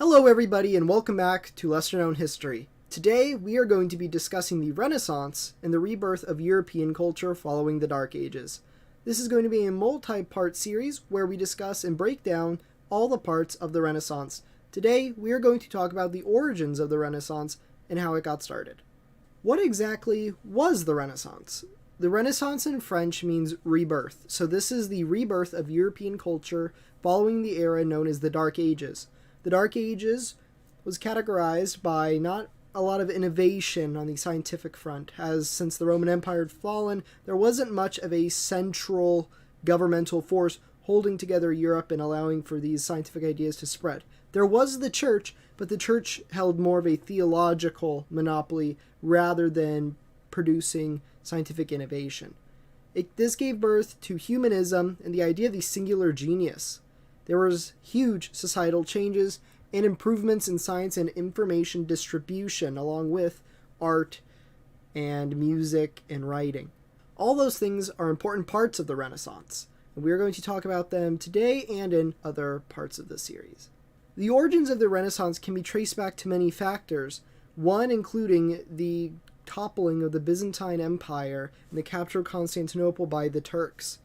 Hello everybody and welcome back to Lesser Known History. Today we are going to be discussing the Renaissance and the rebirth of European culture following the Dark Ages. This is going to be a multi-part series where we discuss and break down all the parts of the Renaissance. Today we are going to talk about the origins of the Renaissance and how it got started. What exactly was the Renaissance? The Renaissance in French means rebirth, so this is the rebirth of European culture following the era known as the Dark Ages. The Dark Ages was categorized by not a lot of innovation on the scientific front, as since the Roman Empire had fallen, there wasn't much of a central governmental force holding together Europe and allowing for these scientific ideas to spread. There was the church, but the church held more of a theological monopoly rather than producing scientific innovation. This gave birth to humanism and the idea of the singular genius. There was huge societal changes and improvements in science and information distribution, along with art and music and writing. All those things are important parts of the Renaissance, and we are going to talk about them today and in other parts of the series. The origins of the Renaissance can be traced back to many factors, one including the toppling of the Byzantine Empire and the capture of Constantinople by the Turks.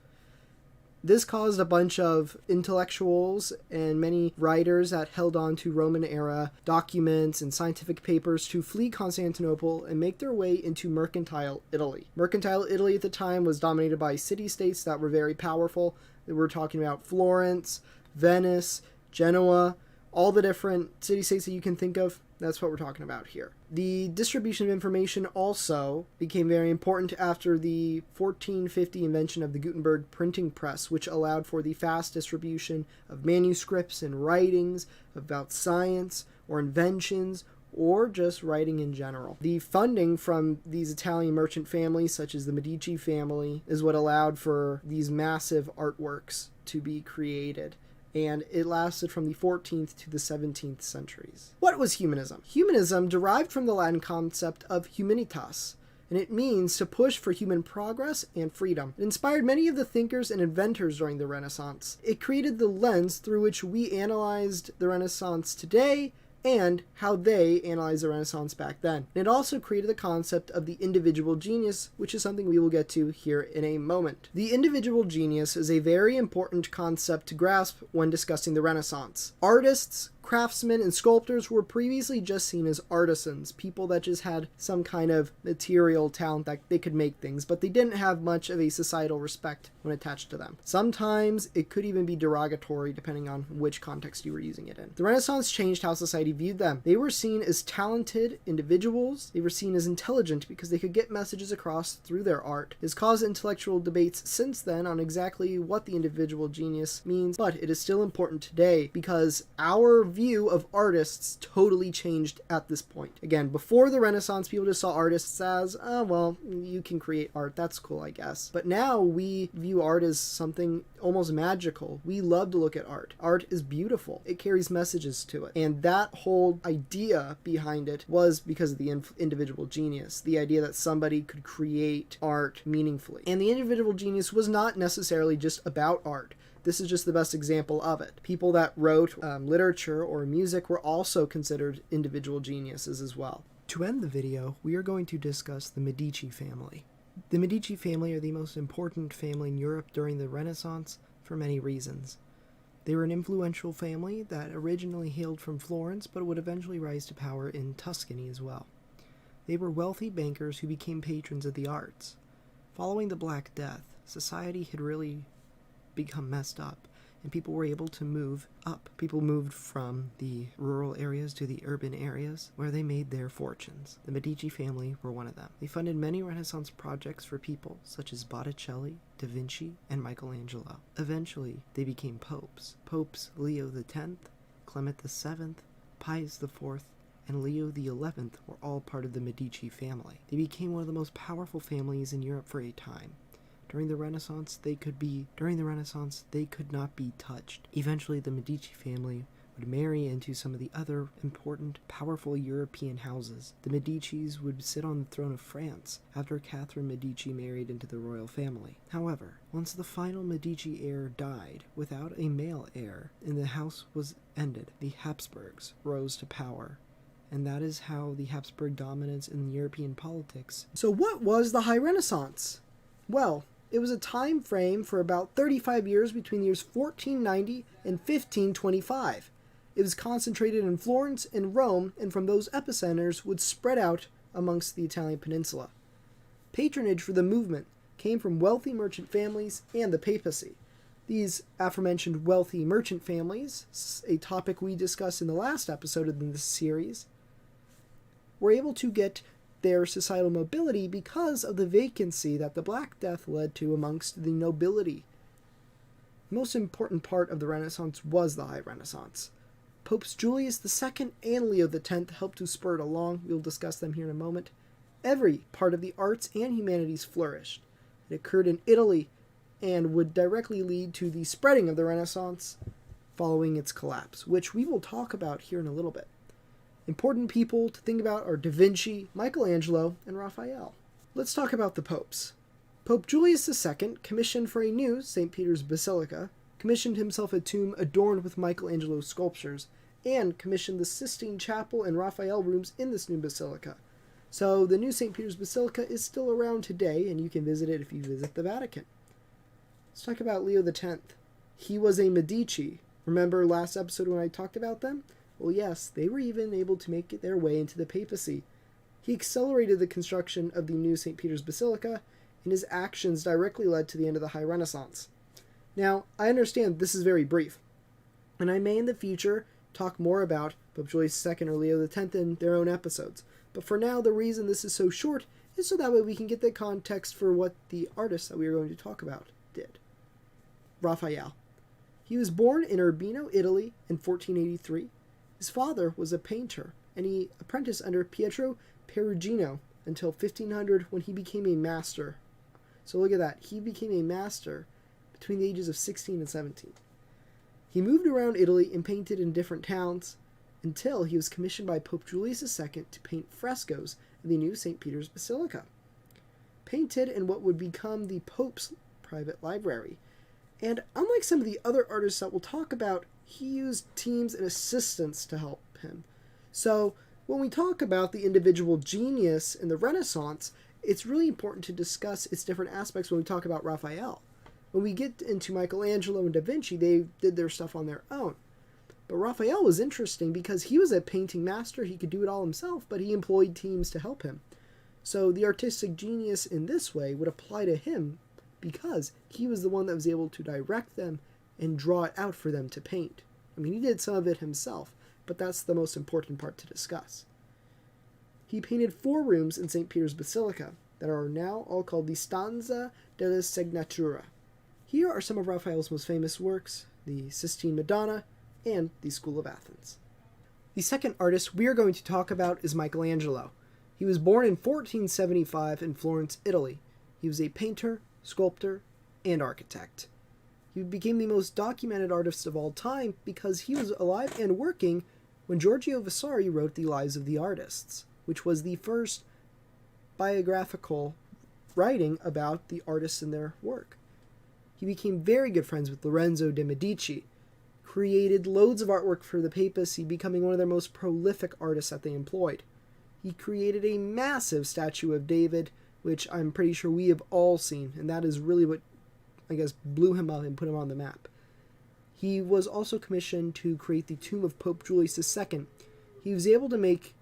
This caused a bunch of intellectuals and many writers that held on to Roman-era documents and scientific papers to flee Constantinople and make their way into mercantile Italy. Mercantile Italy at the time was dominated by city-states that were very powerful. We're talking about Florence, Venice, Genoa, all the different city-states that you can think of. That's what we're talking about here. The distribution of information also became very important after the 1450 invention of the Gutenberg printing press, which allowed for the fast distribution of manuscripts and writings about science or inventions or just writing in general. The funding from these Italian merchant families, such as the Medici family, is what allowed for these massive artworks to be created, and it lasted from the 14th to the 17th centuries. What was humanism? Humanism derived from the Latin concept of humanitas, and it means to push for human progress and freedom. It inspired many of the thinkers and inventors during the Renaissance. It created the lens through which we analyzed the Renaissance today and how they analyzed the Renaissance back then. And it also created the concept of the individual genius, which is something we will get to here in a moment. The individual genius is a very important concept to grasp when discussing the Renaissance. Artists, craftsmen, and sculptors were previously just seen as artisans, people that just had some kind of material talent that they could make things, but they didn't have much of a societal respect when attached to them. Sometimes it could even be derogatory depending on which context you were using it in. The Renaissance changed how society viewed them. They were seen as talented individuals. They were seen as intelligent because they could get messages across through their art. It has caused intellectual debates since then on exactly what the individual genius means, but it is still important today because our view of artists totally changed at this point. Again, before the Renaissance, people just saw artists as, well, you can create art, that's cool, I guess. But now we view art as something almost magical. We love to look at art. Art is beautiful. It carries messages to it. And that whole idea behind it was because of the individual genius, the idea that somebody could create art meaningfully. And the individual genius was not necessarily just about art. This is just the best example of it. People that wrote literature or music were also considered individual geniuses as well. To end the video, we are going to discuss the Medici family. The Medici family are the most important family in Europe during the Renaissance for many reasons. They were an influential family that originally hailed from Florence but would eventually rise to power in Tuscany as well. They were wealthy bankers who became patrons of the arts. Following the Black Death, society had really become messed up, and people were able to move up. People moved from the rural areas to the urban areas where they made their fortunes. The Medici family were one of them. They funded many Renaissance projects for people such as Botticelli, Da Vinci, and Michelangelo. Eventually, they became popes. Popes Leo X, Clement VII, Pius IV, and Leo XI were all part of the Medici family. They became one of the most powerful families in Europe for a time. During the Renaissance, they could not be touched. Eventually, the Medici family would marry into some of the other important, powerful European houses. The Medicis would sit on the throne of France after Catherine Medici married into the royal family. However, once the final Medici heir died without a male heir and the house was ended, the Habsburgs rose to power. And that is how the Habsburg dominance in European politics. So what was the High Renaissance? Well, it was a time frame for about 35 years between the years 1490 and 1525. It was concentrated in Florence and Rome, and from those epicenters would spread out amongst the Italian peninsula. Patronage for the movement came from wealthy merchant families and the papacy. These aforementioned wealthy merchant families, a topic we discussed in the last episode in this series, were able to get their societal mobility because of the vacancy that the Black Death led to amongst the nobility. The most important part of the Renaissance was the High Renaissance. Popes Julius II and Leo X helped to spur it along. We'll discuss them here in a moment. Every part of the arts and humanities flourished. It occurred in Italy and would directly lead to the spreading of the Renaissance following its collapse, which we will talk about here in a little bit. Important people to think about are Da Vinci, Michelangelo, and Raphael. Let's talk about the popes. Pope Julius II commissioned for a new St. Peter's Basilica, commissioned himself a tomb adorned with Michelangelo's sculptures, and commissioned the Sistine Chapel and Raphael rooms in this new basilica. So the new St. Peter's Basilica is still around today, and you can visit it if you visit the Vatican. Let's talk about Leo X. He was a Medici. Remember last episode when I talked about them? Well, yes, they were even able to make their way into the papacy. He accelerated the construction of the new St. Peter's Basilica, and his actions directly led to the end of the High Renaissance. Now, I understand this is very brief, and I may in the future talk more about Pope Julius II or Leo X in their own episodes. But for now, the reason this is so short is so that way we can get the context for what the artist that we are going to talk about did. Raphael. He was born in Urbino, Italy in 1483. His father was a painter, and he apprenticed under Pietro Perugino until 1500 when he became a master. So look at that. He became a master between the ages of 16 and 17. He moved around Italy and painted in different towns until he was commissioned by Pope Julius II to paint frescoes in the new St. Peter's Basilica. Painted in what would become the Pope's private library. And unlike some of the other artists that we'll talk about, he used teams and assistants to help him. So when we talk about the individual genius in the Renaissance, it's really important to discuss its different aspects when we talk about Raphael. When we get into Michelangelo and Da Vinci, they did their stuff on their own. But Raphael was interesting because he was a painting master. He could do it all himself, but he employed teams to help him. So the artistic genius in this way would apply to him because he was the one that was able to direct them and draw it out for them to paint. I mean, he did some of it himself, but that's the most important part to discuss. He painted 4 rooms in St. Peter's Basilica that are now all called the Stanza della Segnatura. Here are some of Raphael's most famous works, the Sistine Madonna and the School of Athens. The second artist we are going to talk about is Michelangelo. He was born in 1475 in Florence, Italy. He was a painter, sculptor, and architect. He became the most documented artist of all time because he was alive and working when Giorgio Vasari wrote The Lives of the Artists, which was the first biographical writing about the artists and their work. He became very good friends with Lorenzo de' Medici, created loads of artwork for the papacy, becoming one of their most prolific artists that they employed. He created a massive statue of David, which I'm pretty sure we have all seen, and that is really what, I guess, blew him up and put him on the map. He was also commissioned to create the tomb of Pope Julius II. He was able to make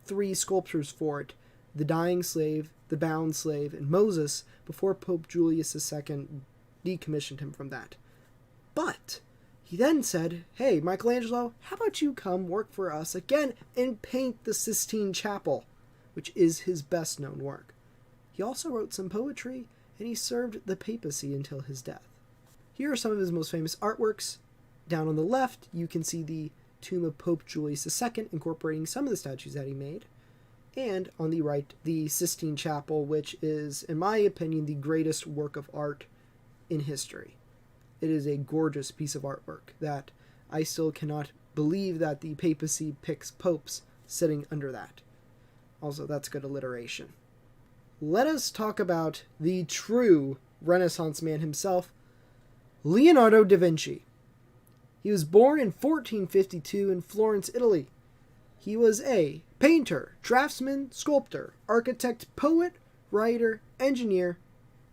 3 sculptures for it, the dying slave, the bound slave, and Moses, before Pope Julius II decommissioned him from that. But he then said, hey, Michelangelo, how about you come work for us again and paint the Sistine Chapel, which is his best known work. He also wrote some poetry, and he served the papacy until his death. Here are some of his most famous artworks. Down on the left, you can see the tomb of Pope Julius II, incorporating some of the statues that he made. And on the right, the Sistine Chapel, which is, in my opinion, the greatest work of art in history. It is a gorgeous piece of artwork that I still cannot believe that the papacy picks popes sitting under that. Also, that's good alliteration. Let us talk about the true Renaissance man himself, Leonardo da Vinci. He was born in 1452 in Florence, Italy. He was a painter, draftsman, sculptor, architect, poet, writer, engineer,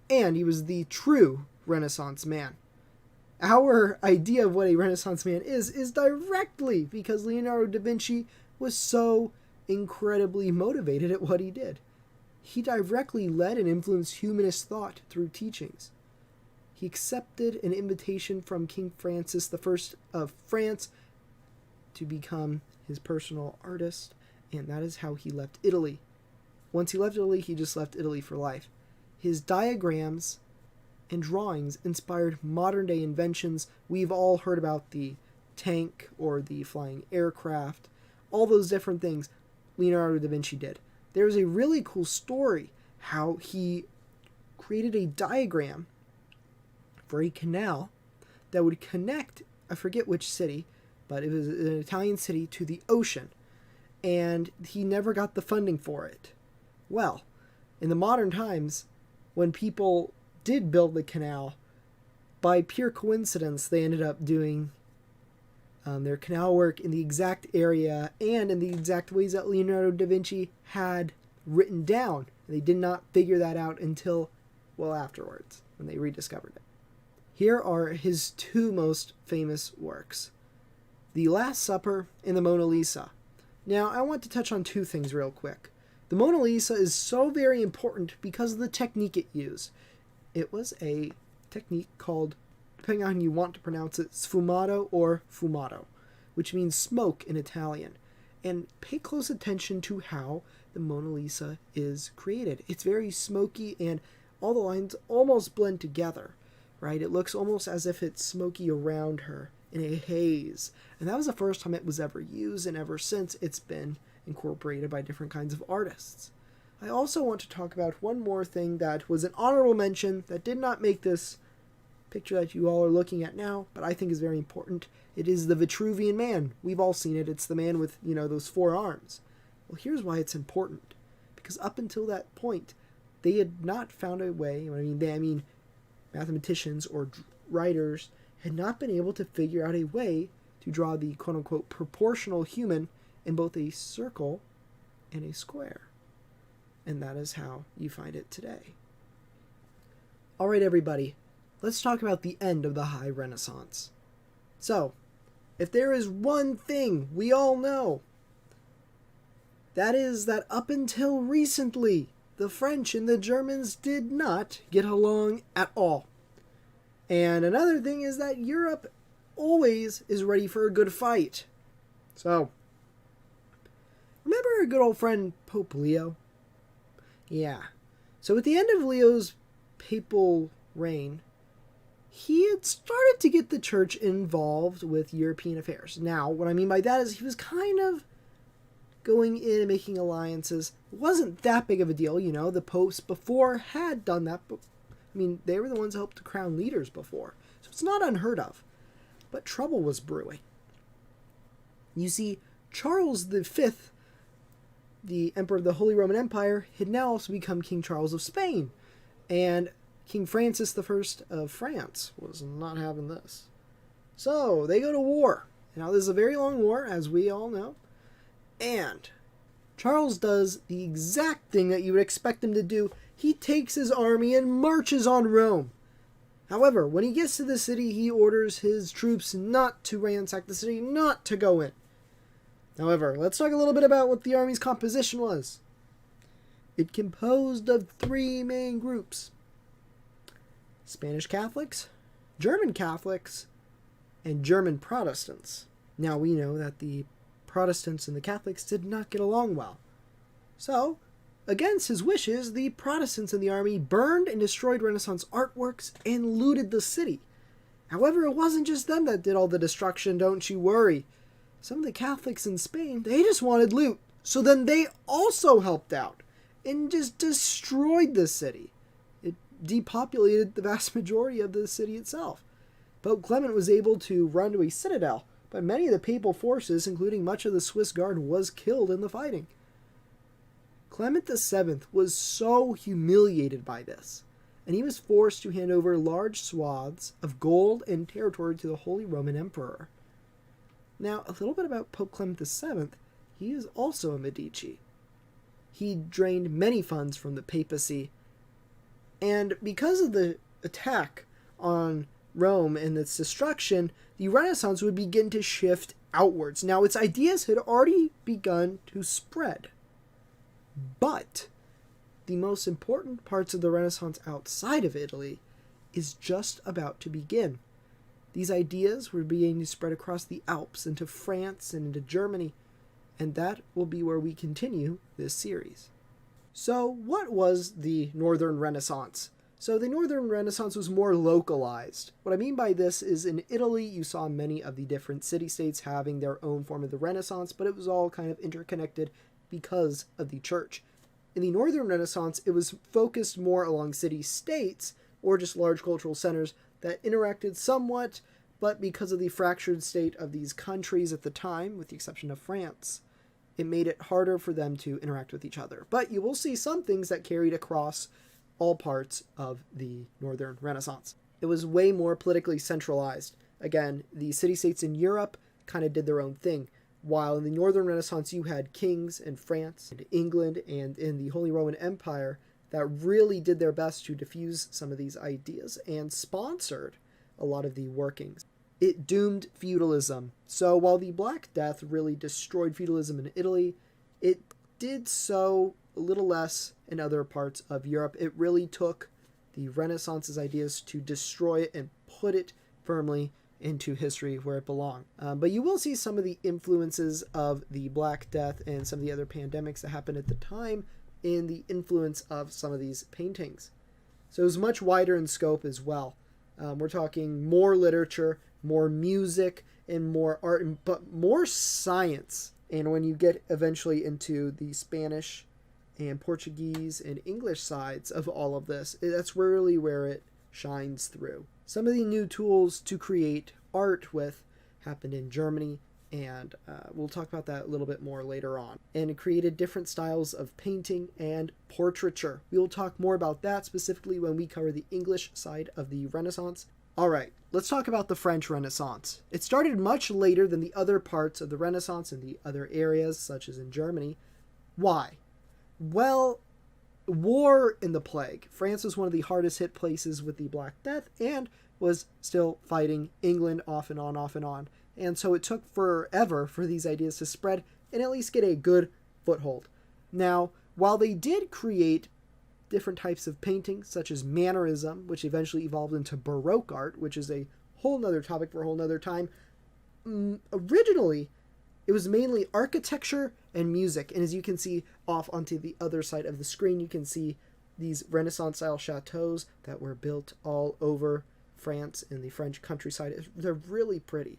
and he was the true Renaissance man. Our idea of what a Renaissance man is directly because Leonardo da Vinci was so incredibly motivated at what he did. He directly led and influenced humanist thought through teachings. He accepted an invitation from King Francis I of France to become his personal artist, and that is how he left Italy. Once he left Italy, he just left Italy for life. His diagrams and drawings inspired modern-day inventions. We've all heard about the tank or the flying aircraft, all those different things Leonardo da Vinci did. There's a really cool story how he created a diagram for a canal that would connect, I forget which city, but it was an Italian city, to the ocean. And he never got the funding for it. Well, in the modern times, when people did build the canal, by pure coincidence, they ended up doing their canal work in the exact area and in the exact ways that Leonardo da Vinci had written down. And they did not figure that out until well afterwards, when they rediscovered it. Here are his two most famous works, The Last Supper and the Mona Lisa. Now, I want to touch on two things real quick. The Mona Lisa is so very important because of the technique it used. It was a technique called, depending on how you want to pronounce it, sfumato or fumato, which means smoke in Italian. And pay close attention to how the Mona Lisa is created. It's very smoky and all the lines almost blend together, right? It looks almost as if it's smoky around her in a haze. And that was the first time it was ever used, and ever since it's been incorporated by different kinds of artists. I also want to talk about one more thing that was an honorable mention that did not make this picture that you all are looking at now, but I think is very important. It is the Vitruvian Man. We've all seen it. It's the man with, those 4 arms. Well, here's why it's important. Because up until that point, they had not found a way, mathematicians or writers had not been able to figure out a way to draw the quote-unquote proportional human in both a circle and a square. And that is how you find it today. All right, everybody, let's talk about the end of the High Renaissance. So, if there is one thing we all know, that is that up until recently, the French and the Germans did not get along at all. And another thing is that Europe always is ready for a good fight. So, remember our good old friend Pope Leo? Yeah. So at the end of Leo's papal reign, he had started to get the church involved with European affairs. Now, what I mean by that is he was kind of going in and making alliances. It wasn't that big of a deal, the popes before had done that, but they were the ones who helped to crown leaders before. So it's not unheard of. But trouble was brewing. You see, Charles V, the Emperor of the Holy Roman Empire, had now also become King Charles of Spain. And King Francis I of France was not having this. So they go to war. Now this is a very long war, as we all know. And Charles does the exact thing that you would expect him to do. He takes his army and marches on Rome. However, when he gets to the city, he orders his troops not to ransack the city, not to go in. However, let's talk a little bit about what the army's composition was. It composed of 3 main groups: Spanish Catholics, German Catholics, and German Protestants. Now we know that the Protestants and the Catholics did not get along well. So, against his wishes, the Protestants in the army burned and destroyed Renaissance artworks and looted the city. However, it wasn't just them that did all the destruction, don't you worry. Some of the Catholics in Spain, they just wanted loot. So then they also helped out and just destroyed the city. It depopulated the vast majority of the city itself. Pope Clement was able to run to a citadel, but many of the papal forces, including much of the Swiss Guard, was killed in the fighting. Clement VII was so humiliated by this, and he was forced to hand over large swaths of gold and territory to the Holy Roman Emperor. Now, a little bit about Pope Clement VII. He is also a Medici. He drained many funds from the papacy, and because of the attack on Rome and its destruction, the Renaissance would begin to shift outwards. Now, its ideas had already begun to spread, but the most important parts of the Renaissance outside of Italy is just about to begin. These ideas were beginning to spread across the Alps into France and into Germany, and that will be where we continue this series. So, what was the Northern Renaissance? So the Northern Renaissance was more localized. What I mean by this is in Italy, you saw many of the different city-states having their own form of the Renaissance, but it was all kind of interconnected because of the church. In the Northern Renaissance, it was focused more along city-states or just large cultural centers that interacted somewhat, but because of the fractured state of these countries at the time, with the exception of France, it made it harder for them to interact with each other. But you will see some things that carried across all parts of the Northern Renaissance. It was way more politically centralized. Again, the city-states in Europe kind of did their own thing, while in the Northern Renaissance you had kings in France and England and in the Holy Roman Empire that really did their best to diffuse some of these ideas and sponsored a lot of the workings. It doomed feudalism. So while the Black Death really destroyed feudalism in Italy, it did so a little less in other parts of Europe. It really took the Renaissance's ideas to destroy it and put it firmly into history where it belonged. But you will see some of the influences of the Black Death and some of the other pandemics that happened at the time in the influence of some of these paintings. So it was much wider in scope as well. We're talking more literature, more music, and more art, but more science. And when you get eventually into the Spanish and Portuguese and English sides of all of this, that's really where it shines through. Some of the new tools to create art with happened in Germany, and we'll talk about that a little bit more later on. And it created different styles of painting and portraiture. We will talk more about that specifically when we cover the English side of the Renaissance. All right, let's talk about the French Renaissance. It started much later than the other parts of the Renaissance in the other areas, such as in Germany. Why? Well, war and the plague. France was one of the hardest hit places with the Black Death and was still fighting England off and on. And so it took forever for these ideas to spread and at least get a good foothold. Now, while they did create different types of painting, such as Mannerism, which eventually evolved into Baroque art, which is a whole nother topic for a whole nother time, originally it was mainly architecture and music. And as you can see off onto the other side of the screen, you can see these Renaissance-style chateaus that were built all over France and the French countryside. They're really pretty.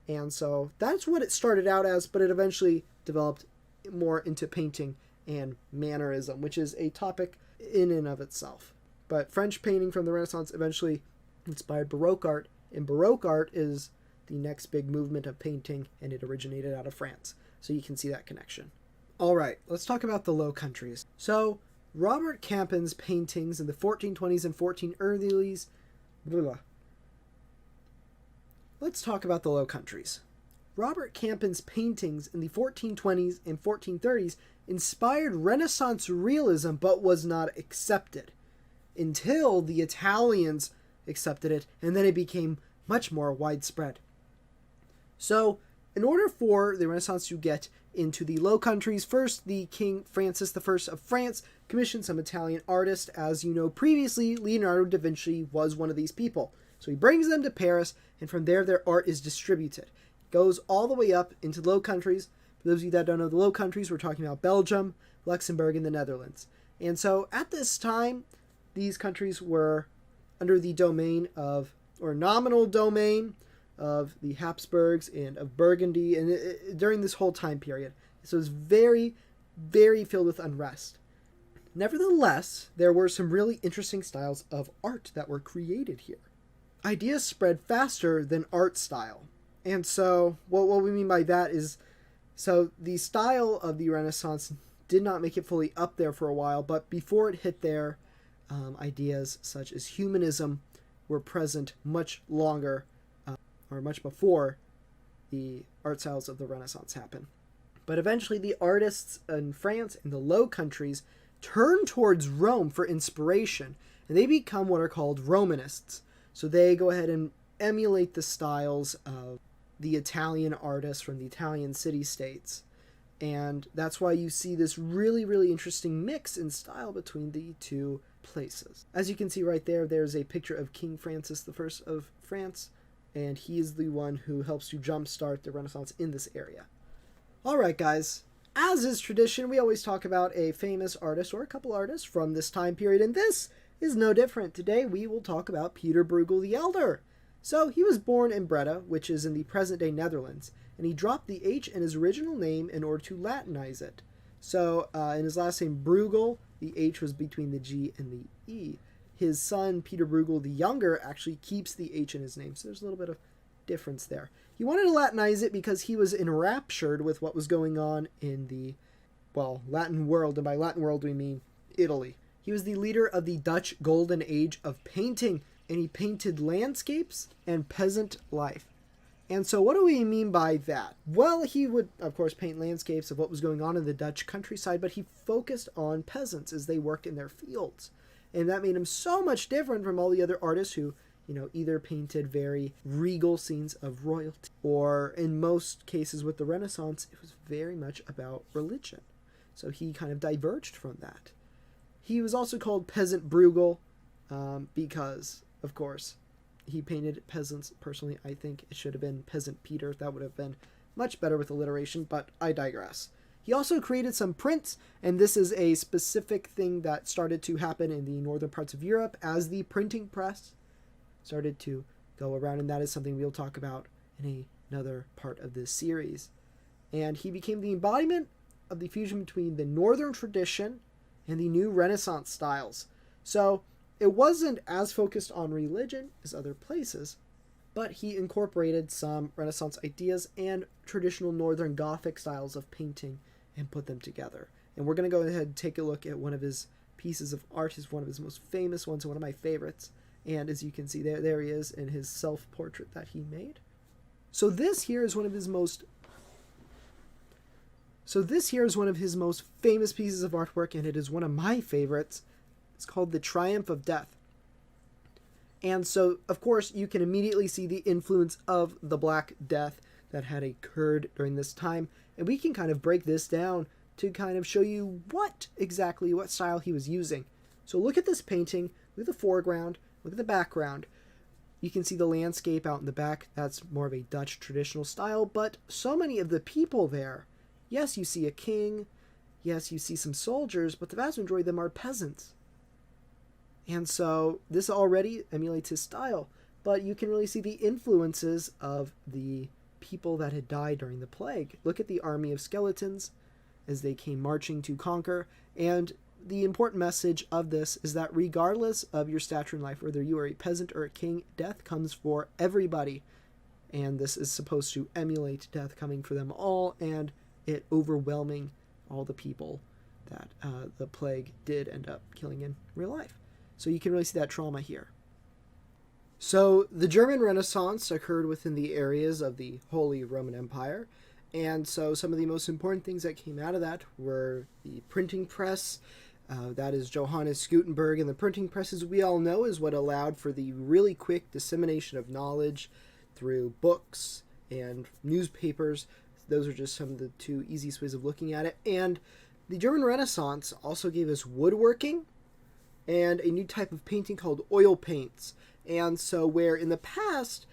And so that's what it started out as, but it eventually developed more into painting and Mannerism, which is a topic in and of itself. But French painting from the Renaissance eventually inspired Baroque art, and Baroque art is the next big movement of painting, and it originated out of France. So you can see that connection. All right, let's talk about the Low Countries. So Robert Campion's paintings in the 1420s and 1430s. Let's talk about the Low Countries. Robert Campion's paintings in the 1420s and 1430s inspired Renaissance realism, but was not accepted until the Italians accepted it, and then it became much more widespread. So, in order for the Renaissance to get into the Low Countries, first the King Francis I of France commissioned some Italian artists. As you know previously, Leonardo da Vinci was one of these people. So he brings them to Paris, and from there their art is distributed. It goes all the way up into the Low Countries. For those of you that don't know the Low Countries, we're talking about Belgium, Luxembourg, and the Netherlands. And so at this time, these countries were under the domain of, or nominal domain of the Habsburgs and of Burgundy, and during this whole time period. So it was very, very filled with unrest. Nevertheless, there were some really interesting styles of art that were created here. Ideas spread faster than art style, And so what we mean by that is, so the style of the Renaissance did not make it fully up there for a while, but before it hit there, ideas such as humanism were present much longer, or much before the art styles of the Renaissance happened. But eventually the artists in France and the Low Countries turn towards Rome for inspiration, and they become what are called Romanists. So they go ahead and emulate the styles of the Italian artists from the Italian city-states. And that's why you see this really, really interesting mix in style between the two places. As you can see right there, there's a picture of King Francis I of France, and he is the one who helps to jumpstart the Renaissance in this area. Alright guys, as is tradition, we always talk about a famous artist or a couple artists from this time period, and this is no different. Today we will talk about Peter Bruegel the Elder. So he was born in Breda, which is in the present-day Netherlands, and he dropped the H in his original name in order to Latinize it. So in his last name Bruegel, the H was between the G and the E. His son, Peter Bruegel the Younger, actually keeps the H in his name, so there's a little bit of difference there. He wanted to Latinize it because he was enraptured with what was going on in the, well, Latin world, and by Latin world we mean Italy. He was the leader of the Dutch Golden Age of painting, and he painted landscapes and peasant life. And so what do we mean by that? Well, he would, of course, paint landscapes of what was going on in the Dutch countryside, but he focused on peasants as they worked in their fields. And that made him so much different from all the other artists who, either painted very regal scenes of royalty, or in most cases with the Renaissance, it was very much about religion. So he kind of diverged from that. He was also called Peasant Bruegel because, of course, he painted peasants. Personally, I think it should have been Peasant Peter. That would have been much better with alliteration, but I digress. He also created some prints, and this is a specific thing that started to happen in the northern parts of Europe as the printing press started to go around, and that is something we'll talk about in another part of this series. And he became the embodiment of the fusion between the northern tradition and the new Renaissance styles. So it wasn't as focused on religion as other places, but he incorporated some Renaissance ideas and traditional Northern Gothic styles of painting and put them together. And we're going to go ahead and take a look at one of his pieces of art. It's one of his most famous ones and one of my favorites. And as you can see, there he is in his self-portrait that he made. So this here is one of his most famous pieces of artwork, and it is one of my favorites. It's called The Triumph of Death. And so, of course, you can immediately see the influence of the Black Death that had occurred during this time. And we can kind of break this down to kind of show you what style he was using. So look at this painting, look at the foreground, look at the background. You can see the landscape out in the back. That's more of a Dutch traditional style, but so many of the people there. Yes, you see a king. Yes, you see some soldiers, but the vast majority of them are peasants. And so this already emulates his style, but you can really see the influences of the people that had died during the plague. Look at the army of skeletons as they came marching to conquer. And the important message of this is that regardless of your stature in life, whether you are a peasant or a king, death comes for everybody. And this is supposed to emulate death coming for them all and it overwhelming all the people that the plague did end up killing in real life. So you can really see that trauma here. So the German Renaissance occurred within the areas of the Holy Roman Empire. And so some of the most important things that came out of that were the printing press. That is Johannes Gutenberg. And the printing press, as we all know, is what allowed for the really quick dissemination of knowledge through books and newspapers. Those are just some of the two easiest ways of looking at it. And the German Renaissance also gave us woodworking and a new type of painting called oil paints. And so where in the past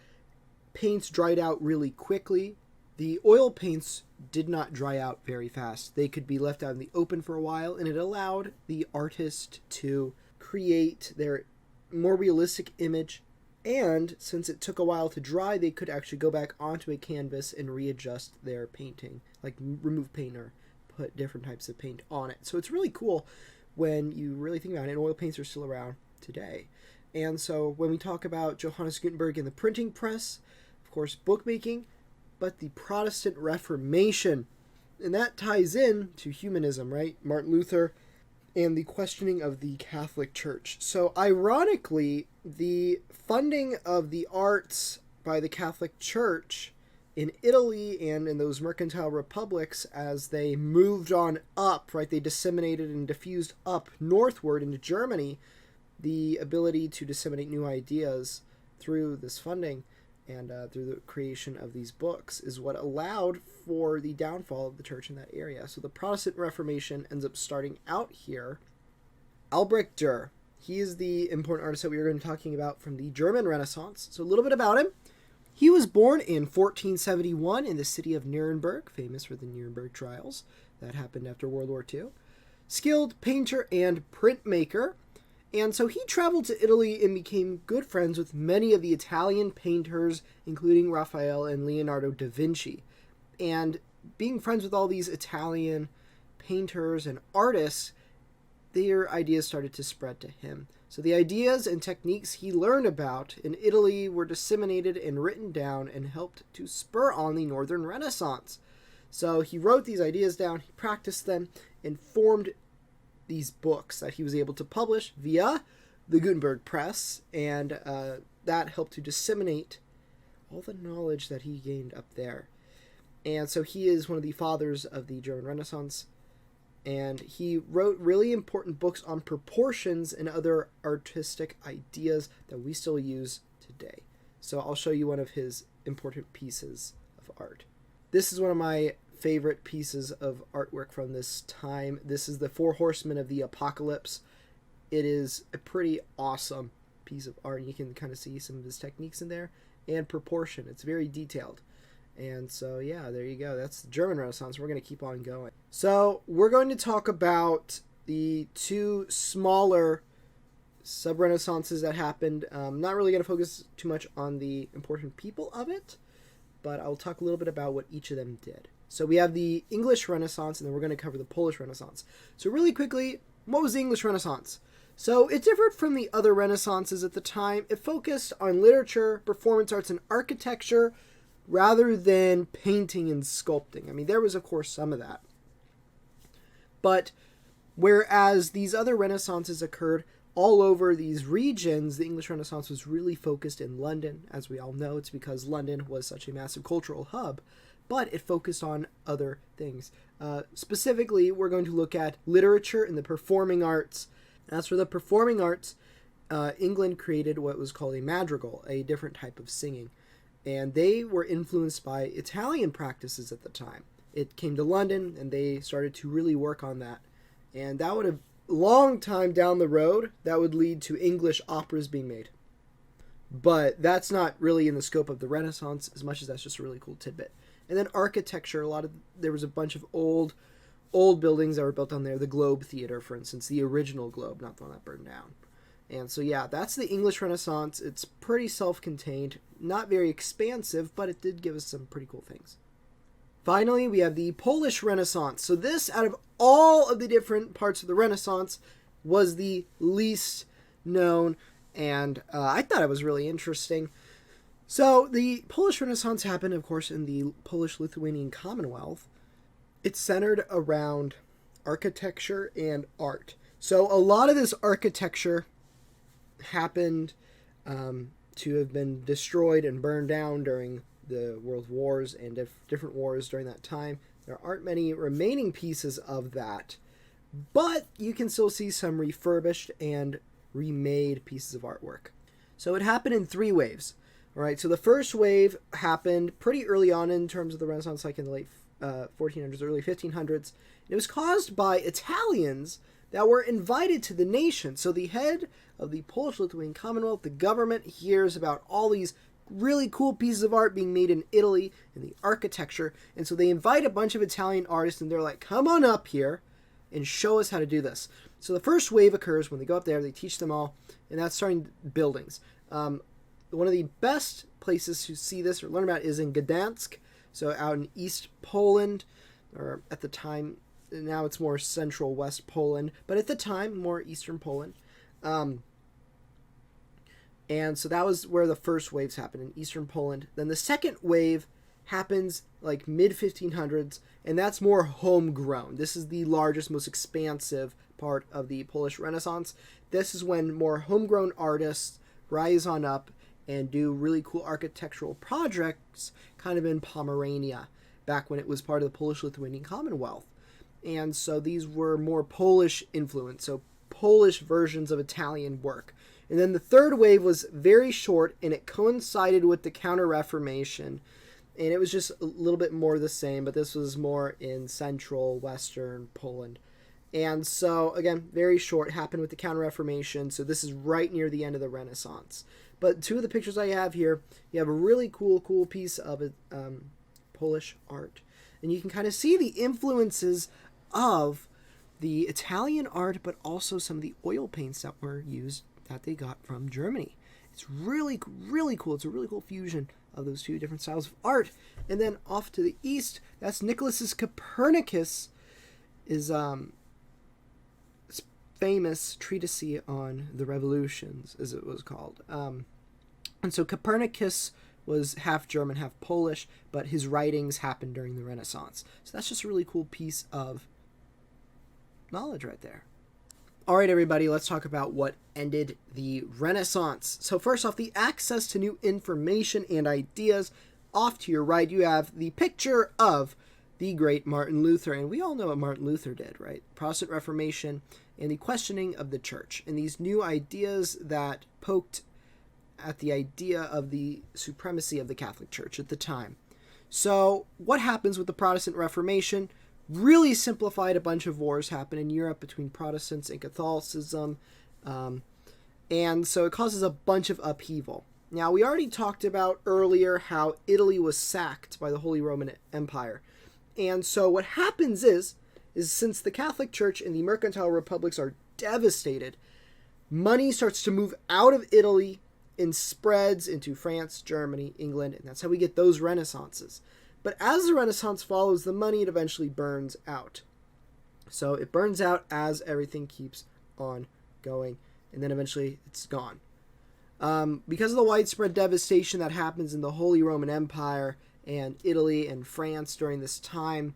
paints dried out really quickly, the oil paints did not dry out very fast. They could be left out in the open for a while, and it allowed the artist to create their more realistic image. And since it took a while to dry, they could actually go back onto a canvas and readjust their painting, like remove paint or put different types of paint on it. So it's really cool when you really think about it, and oil paints are still around today. And so when we talk about Johannes Gutenberg and the printing press, of course, bookmaking but the Protestant Reformation. And that ties in to humanism, right? Martin Luther and the questioning of the Catholic Church. So ironically, the funding of the arts by the Catholic Church in Italy and in those mercantile republics, as they moved on up, right, they disseminated and diffused up northward into Germany, the ability to disseminate new ideas through this funding and through the creation of these books is what allowed for the downfall of the church in that area. So the Protestant Reformation ends up starting out here. Albrecht Dürer, he is the important artist that we are going to be talking about from the German Renaissance. So a little bit about him. He was born in 1471 in the city of Nuremberg, famous for the Nuremberg trials that happened after World War II. Skilled painter and printmaker. And so he traveled to Italy and became good friends with many of the Italian painters, including Raphael and Leonardo da Vinci. And being friends with all these Italian painters and artists, their ideas started to spread to him. So the ideas and techniques he learned about in Italy were disseminated and written down and helped to spur on the Northern Renaissance. So he wrote these ideas down, he practiced them, and formed these books that he was able to publish via the Gutenberg press, and that helped to disseminate all the knowledge that he gained up there. And so he is one of the fathers of the German Renaissance, and he wrote really important books on proportions and other artistic ideas that we still use today. So I'll show you one of his important pieces of art. This is one of my favorite pieces of artwork from this time. This is the Four Horsemen of the Apocalypse. It is a pretty awesome piece of art. You can kind of see some of his techniques in there and proportion. It's very detailed. And so, yeah, there you go. That's the German Renaissance. We're going to keep on going. So we're going to talk about the two smaller sub-renaissances that happened. I'm not really going to focus too much on the important people of it, but I'll talk a little bit about what each of them did. So we have the English Renaissance, and then we're going to cover the Polish Renaissance. So really quickly, what was the English Renaissance? So it differed from the other Renaissances at the time. It focused on literature, performance arts, and architecture, rather than painting and sculpting. I mean, there was, of course, some of that. But whereas these other Renaissances occurred all over these regions, the English Renaissance was really focused in London. As we all know, it's because London was such a massive cultural hub. But it focused on other things. Specifically, we're going to look at literature and the performing arts. As for the performing arts, England created what was called a madrigal, a different type of singing. And they were influenced by Italian practices at the time. It came to London, and they started to really work on that. And that would have, long time down the road, that would lead to English operas being made. But that's not really in the scope of the Renaissance, as much as that's just a really cool tidbit. And then architecture, there was a bunch of old buildings that were built on there. The Globe Theater, for instance, the original Globe, not the one that burned down. And so, yeah, that's the English Renaissance. It's pretty self-contained, not very expansive, but it did give us some pretty cool things. Finally, we have the Polish Renaissance. So this, out of all of the different parts of the Renaissance, was the least known, and I thought it was really interesting. So the Polish Renaissance happened, of course, in the Polish-Lithuanian Commonwealth. It's centered around architecture and art. So a lot of this architecture happened to have been destroyed and burned down during the World Wars and different wars during that time. There aren't many remaining pieces of that, but you can still see some refurbished and remade pieces of artwork. So it happened in 3 waves. All right, so the first wave happened pretty early on in terms of the Renaissance, like in the late 1400s, early 1500s. It was caused by Italians that were invited to the nation. So the head of the Polish-Lithuanian Commonwealth, the government, hears about all these really cool pieces of art being made in Italy and the architecture. And so they invite a bunch of Italian artists, and they're like, come on up here and show us how to do this. So the first wave occurs when they go up there, they teach them all, and that's starting buildings. One of the best places to see this or learn about is in Gdansk, so out in East Poland, or at the time, now it's more central West Poland, but at the time, more Eastern Poland. And so that was where the first waves happened, in Eastern Poland. Then the second wave happens like mid 1500s, and that's more homegrown. This is the largest, most expansive part of the Polish Renaissance. This is when more homegrown artists rise on up and do really cool architectural projects kind of in Pomerania, back when it was part of the Polish-Lithuanian Commonwealth. And so these were more Polish influence, so Polish versions of Italian work. And then the third wave was very short, and it coincided with the Counter-Reformation. And it was just a little bit more the same, but this was more in central, western Poland. And so, again, very short, happened with the Counter-Reformation, so this is right near the end of the Renaissance. But two of the pictures I have here, you have a really cool piece of Polish art. And you can kind of see the influences of the Italian art, but also some of the oil paints that were used that they got from Germany. It's really, really cool. It's a really cool fusion of those two different styles of art. And then off to the east, that's Nicholas's Copernicus, is famous treatise on the revolutions, as it was called. And so Copernicus was half German, half Polish, but his writings happened during the Renaissance. So that's just a really cool piece of knowledge right there. All right, everybody, let's talk about what ended the Renaissance. So first off, the access to new information and ideas. Off to your right, you have the picture of the great Martin Luther. And we all know what Martin Luther did, right? Protestant Reformation and the questioning of the church. And these new ideas that poked at the idea of the supremacy of the Catholic Church at the time. So what happens with the Protestant Reformation? Really simplified, a bunch of wars happen in Europe between Protestants and Catholicism, and so it causes a bunch of upheaval. Now, we already talked about earlier how Italy was sacked by the Holy Roman Empire, and so what happens is since the Catholic Church and the mercantile republics are devastated, money starts to move out of Italy and spreads into France, Germany, England, and that's how we get those renaissances. But as the Renaissance follows the money, it eventually burns out. So it burns out as everything keeps on going, and then eventually it's gone. Because of the widespread devastation that happens in the Holy Roman Empire and Italy and France during this time,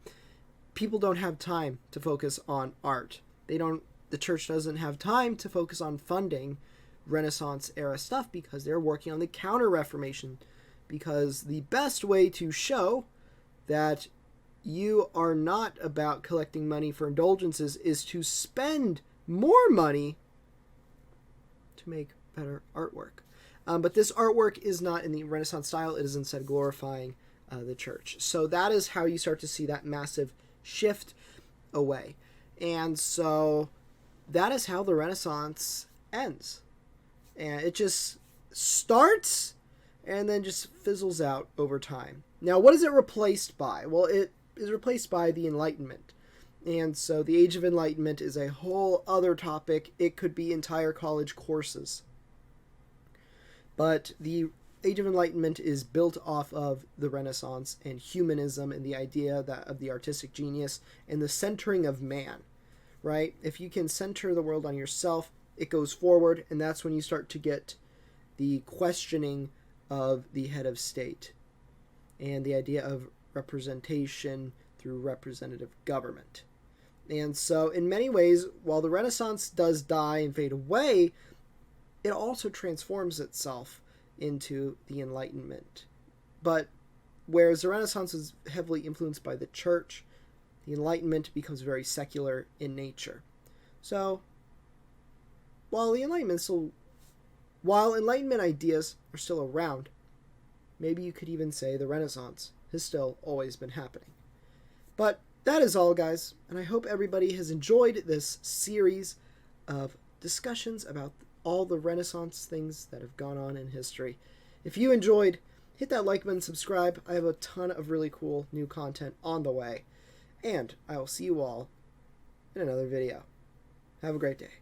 people don't have time to focus on art. The church doesn't have time to focus on funding Renaissance era stuff because they're working on the Counter-Reformation. Because the best way to show that you are not about collecting money for indulgences is to spend more money to make better artwork. But this artwork is not in the Renaissance style. It is instead glorifying the church. So that is how you start to see that massive shift away. And so that is how the Renaissance ends. And it just starts and then just fizzles out over time. Now, what is it replaced by? Well, it is replaced by the Enlightenment. And so the Age of Enlightenment is a whole other topic. It could be entire college courses. But the Age of Enlightenment is built off of the Renaissance and humanism and the idea of the artistic genius and the centering of man, right? If you can center the world on yourself, it goes forward, and that's when you start to get the questioning of the head of state and the idea of representation through representative government. And so in many ways, while the Renaissance does die and fade away, it also transforms itself into the Enlightenment. But whereas the Renaissance is heavily influenced by the church, the Enlightenment becomes very secular in nature. So while Enlightenment ideas are still around, maybe you could even say the Renaissance has still always been happening. But that is all, guys, and I hope everybody has enjoyed this series of discussions about all the Renaissance things that have gone on in history. If you enjoyed, hit that like button, subscribe. I have a ton of really cool new content on the way, and I will see you all in another video. Have a great day.